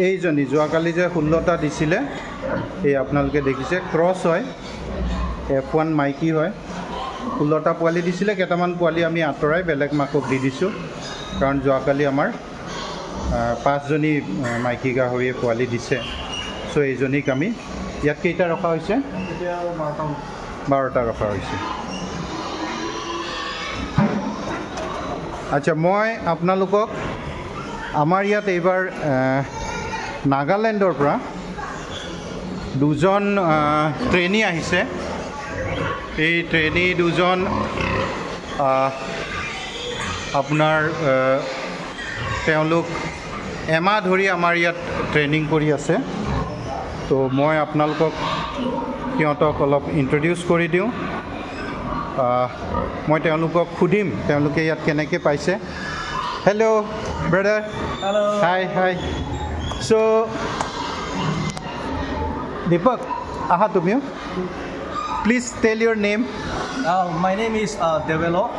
এইজনী যোৱাকালি যে 16টা দিছিলে এই আপোনালোকে দেখিছে ক্ৰছ হয় F1 মাইকি হয় 16টা পোৱালি দিছিলে কেইটামান পোৱালি আমি আঁতৰাই বেলেগ মাকক দি দিছোঁ কাৰণ যোৱাকালি আমাৰ 5 জনী মাইকি গাহৰিয়ে পোৱালি দিছে সো এইজনীক আমি ইয়াত কেইটা ৰখা হৈছে এতিয়া 12টা ৰখা হৈছে আচ্ছা মই আপোনালোকক আমাৰ ইয়াত এইবাৰ নাগালেণ্ডৰ পৰা দুজন ট্ৰেইনি আহিছে এই ট্ৰেইনি দুজন আপোনাৰ তেওঁলোক এমাহ ধৰি আমাৰ ইয়াত ট্ৰেইনিং কৰি আছে তো মই আপোনালোকক সিহঁতক অলপ ইন্ট্ৰডিউস কৰি দিওঁ মই তেওঁলোকক খুদিম তেওঁলোকে ইয়াত কেনেকৈ পাইছে hello' brother Hello. Hi. So, Deepak, aha tumyo. Please tell your name. My name is Develo.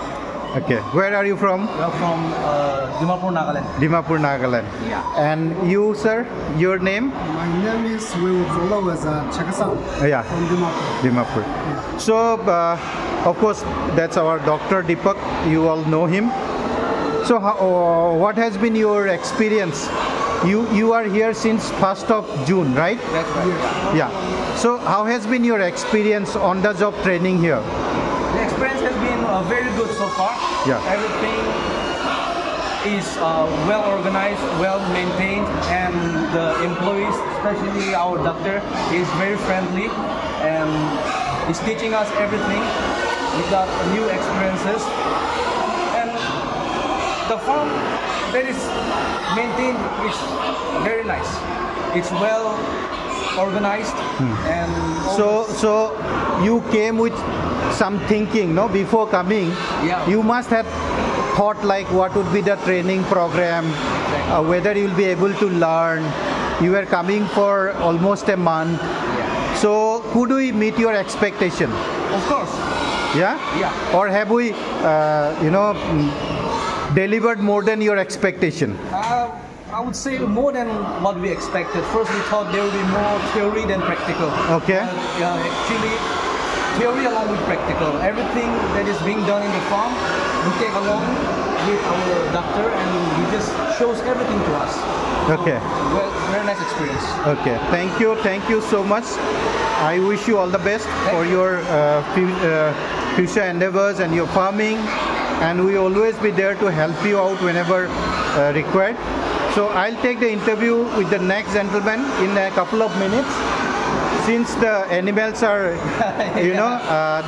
Okay. Where are you from? We are from Dimapur, Nagaland. Dimapur, Nagaland. Yeah. And you, sir, your name? My name is Wilfredo Chakasang Yeah. from Dimapur. Dimapur. So, of course, that's our Dr. Deepak. You all know him. So, what has been your experience? You are here since 1st of June, right? That's right. Yeah. So, how has been your experience on the job training here? The experience has been very good so far. Yeah. Everything is well organized, well maintained, and the employees, especially our doctor, is very friendly and is teaching us everything. We got new experiences. The farm that is maintained is very nice. It's well organized and So you came with some thinking, no? Before coming, Yeah. you must have thought like what would be the training program, whether you will be able to learn. You were coming for almost a month. Yeah. So could we meet your expectation? Of course. Yeah? Yeah. Or have we, delivered more than your expectation? I would say more than what we expected. First, we thought there would be more theory than practical. Okay. Actually, theory along with practical. Everything that is being done in the farm, we take along with our doctor, and he just shows everything to us. Okay. Well, very nice experience. Okay, thank you so much. I wish you all the best for your future endeavors and your farming, and we always be there to help you out whenever required. So I'll take the interview with the next gentleman in a couple of minutes. Since the animals are,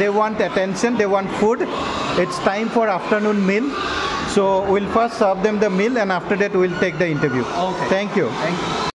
they want attention, they want food. It's time for afternoon meal. So we'll first serve them the meal, and after that we'll take the interview. Okay. Thank you. Thank you.